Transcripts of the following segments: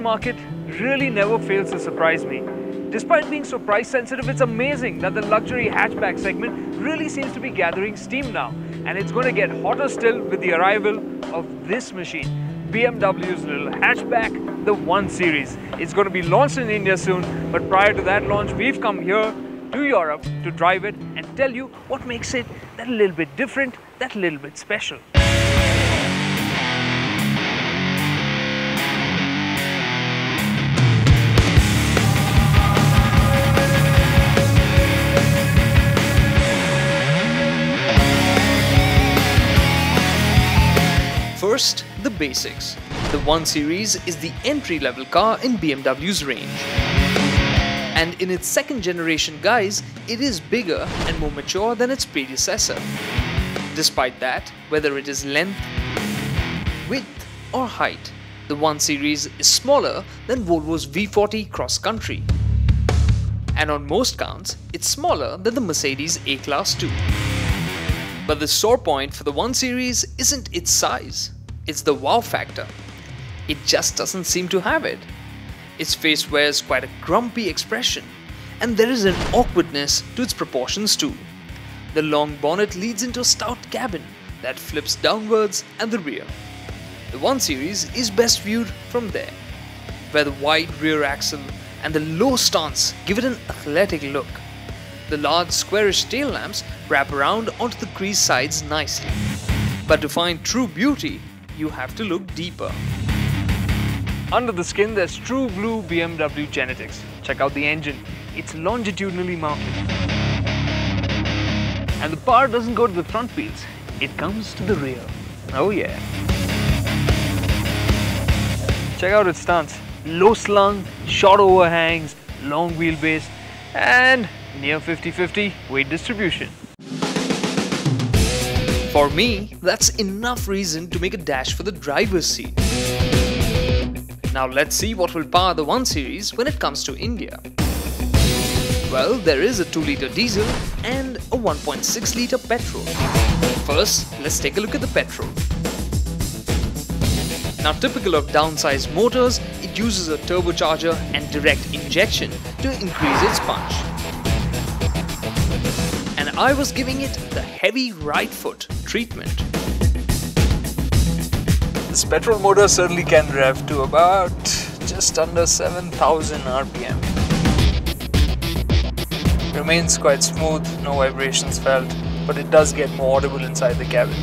market really never fails to surprise me. Despite being so price sensitive, it's amazing that the luxury hatchback segment really seems to be gathering steam now. And it's going to get hotter still with the arrival of this machine, BMW's little hatchback, the 1 Series. It's going to be launched in India soon, but prior to that launch, we've come here to Europe to drive it and tell you what makes it that little bit different, that little bit special. First, the basics. The 1 Series is the entry-level car in BMW's range. And in its second generation guise, it is bigger and more mature than its predecessor. Despite that, whether it is length, width or height, the 1 Series is smaller than Volvo's V40 Cross Country. And on most counts, it's smaller than the Mercedes A-Class too. But the sore point for the 1 Series isn't its size, it's the wow factor. It just doesn't seem to have it. Its face wears quite a grumpy expression, and there is an awkwardness to its proportions too. The long bonnet leads into a stout cabin that flips downwards at the rear. The 1 Series is best viewed from there, where the wide rear axle and the low stance give it an athletic look. The large squarish tail lamps wrap around onto the creased sides nicely. But to find true beauty, you have to look deeper. Under the skin, there's true blue BMW genetics. Check out the engine. It's longitudinally mounted. And the power doesn't go to the front wheels. It comes to the rear. Oh yeah. Check out its stance. Low slung, short overhangs, long wheelbase, and near 50-50 weight distribution. For me, that's enough reason to make a dash for the driver's seat. Now let's see what will power the 1 Series when it comes to India. Well, there is a 2-litre diesel and a 1.6-litre petrol. First, let's take a look at the petrol. Now, typical of downsized motors, it uses a turbocharger and direct injection to increase its punch. And I was giving it the heavy right foot treatment. This petrol motor certainly can rev to about just under 7,000 RPM. Remains quite smooth, no vibrations felt, but it does get more audible inside the cabin.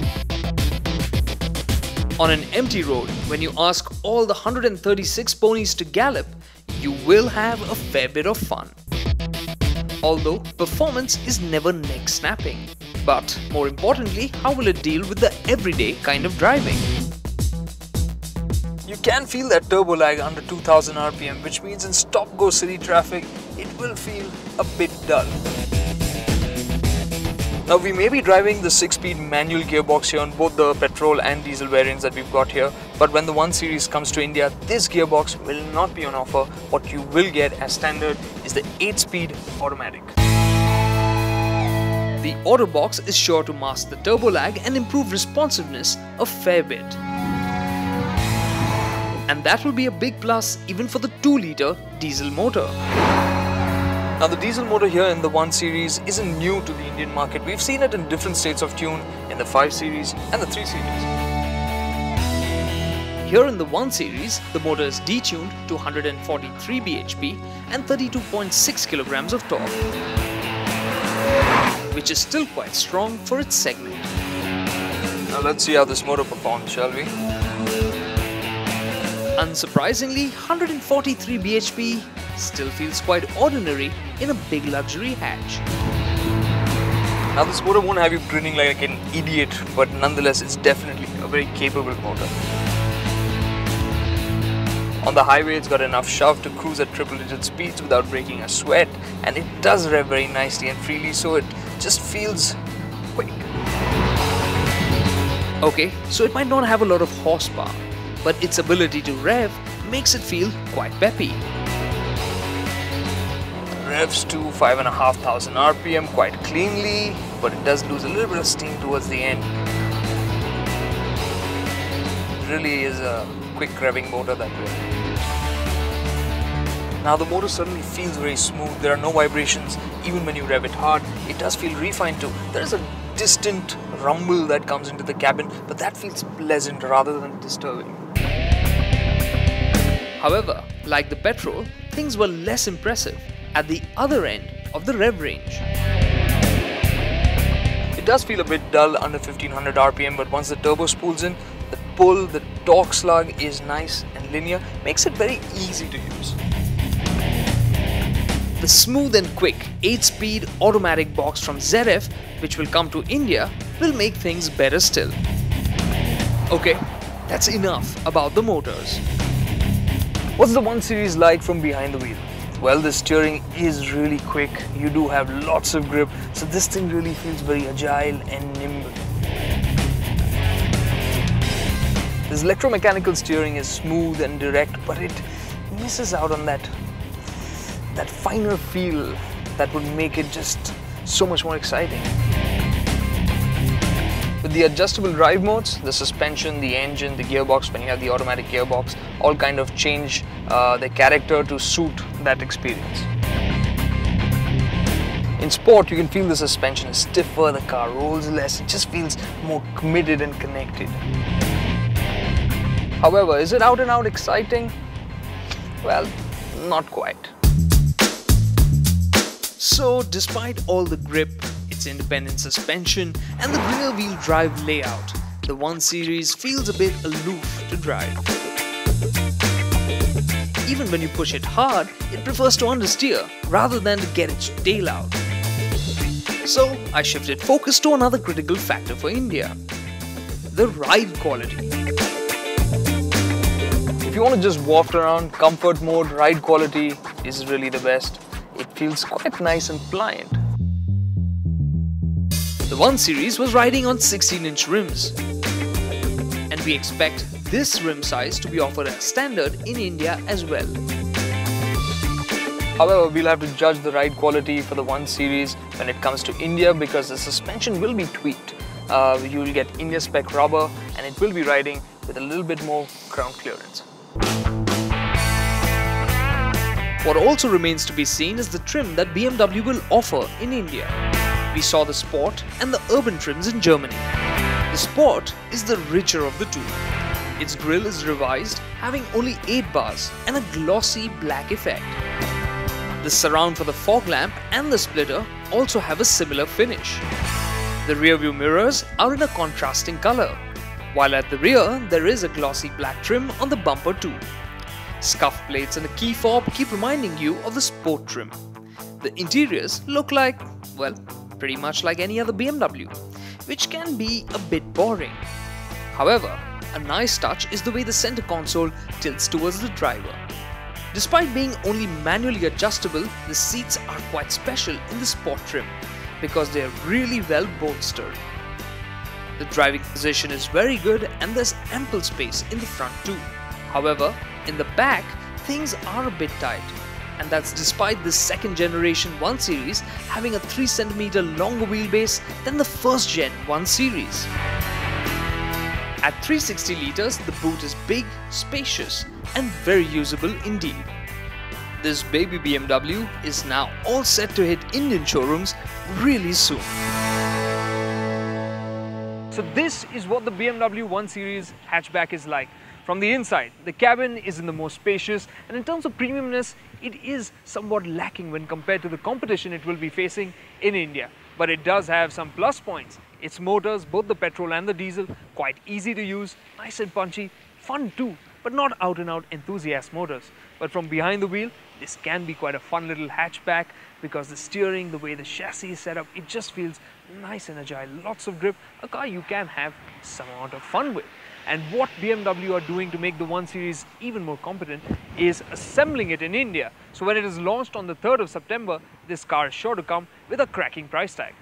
On an empty road, when you ask all the 136 ponies to gallop, you will have a fair bit of fun. Although performance is never neck-snapping. But more importantly, how will it deal with the everyday kind of driving? You can feel that turbo lag under 2000 RPM, which means in stop-go city traffic, it will feel a bit dull. Now we may be driving the 6-speed manual gearbox here on both the petrol and diesel variants that we've got here, but when the 1 Series comes to India, this gearbox will not be on offer. What you will get as standard is the 8-speed automatic. The auto box is sure to mask the turbo lag and improve responsiveness a fair bit. And that will be a big plus even for the 2-litre diesel motor. Now the diesel motor here in the 1 Series isn't new to the Indian market. We've seen it in different states of tune in the 5 Series and the 3 Series. Here in the 1 Series, the motor is detuned to 143 bhp and 32.6 kilograms of torque, which is still quite strong for its segment. Now let's see how this motor performs, shall we? Unsurprisingly, 143 bhp still feels quite ordinary in a big luxury hatch. Now this motor won't have you grinning like an idiot, but nonetheless it's definitely a very capable motor. On the highway it's got enough shove to cruise at triple-digit speeds without breaking a sweat, and it does rev very nicely and freely, so it just feels quick. Okay, so it might not have a lot of horsepower, but its ability to rev makes it feel quite peppy. Revs to 5,500 RPM quite cleanly, but it does lose a little bit of steam towards the end. It really is a quick revving motor that way. Now the motor certainly feels very smooth, there are no vibrations even when you rev it hard. It does feel refined too. There is a distant rumble that comes into the cabin, but that feels pleasant rather than disturbing. However, like the petrol, things were less impressive at the other end of the rev range. It does feel a bit dull under 1500 RPM, but once the turbo spools in, the pull, the torque slug is nice and linear, makes it very easy to use. The smooth and quick 8-speed automatic box from ZF, which will come to India, will make things better still. Okay, that's enough about the motors. What's the 1 Series like from behind the wheel? Well, the steering is really quick, you do have lots of grip, so this thing really feels very agile and nimble. This electromechanical steering is smooth and direct, but it misses out on that finer feel that would make it just so much more exciting. With the adjustable drive modes, the suspension, the engine, the gearbox, when you have the automatic gearbox, all kind of change their character to suit that experience. In sport, you can feel the suspension is stiffer, the car rolls less, it just feels more committed and connected. However, is it out and out exciting? Well, not quite. So, despite all the grip, its independent suspension and the rear-wheel drive layout, the 1 Series feels a bit aloof to drive. Even when you push it hard, it prefers to understeer rather than to get its tail out. So, I shifted focus to another critical factor for India: the ride quality. If you want to just waft around, comfort mode, ride quality is really the best. It feels quite nice and pliant. The 1 Series was riding on 16-inch rims, and we expect this rim size to be offered as standard in India as well. However, we'll have to judge the ride quality for the 1 Series when it comes to India, because the suspension will be tweaked. You will get India spec rubber, and it will be riding with a little bit more ground clearance. What also remains to be seen is the trim that BMW will offer in India. We saw the Sport and the Urban trims in Germany. The Sport is the richer of the two. Its grille is revised, having only 8 bars and a glossy black effect. The surround for the fog lamp and the splitter also have a similar finish. The rear view mirrors are in a contrasting color, while at the rear there is a glossy black trim on the bumper too. Scuff plates and a key fob keep reminding you of the Sport trim. The interiors look like, well, pretty much like any other BMW, which can be a bit boring. However, a nice touch is the way the center console tilts towards the driver. Despite being only manually adjustable, the seats are quite special in the Sport trim because they are really well bolstered. The driving position is very good and there's ample space in the front too. However, in the back, things are a bit tight, and that's despite the 2nd generation 1 Series having a 3 cm longer wheelbase than the 1st gen 1 Series. At 360 litres, the boot is big, spacious, and very usable indeed. This baby BMW is now all set to hit Indian showrooms really soon. So this is what the BMW 1 Series hatchback is like. From the inside, the cabin is in the most spacious, and in terms of premiumness, it is somewhat lacking when compared to the competition it will be facing in India. But it does have some plus points. Its motors, both the petrol and the diesel, quite easy to use, nice and punchy, fun too, but not out and out enthusiast motors. But from behind the wheel, this can be quite a fun little hatchback because the steering, the way the chassis is set up, it just feels nice and agile, lots of grip, a car you can have some amount of fun with. And what BMW are doing to make the 1 Series even more competent is assembling it in India. So when it is launched on the 3rd of September, this car is sure to come with a cracking price tag.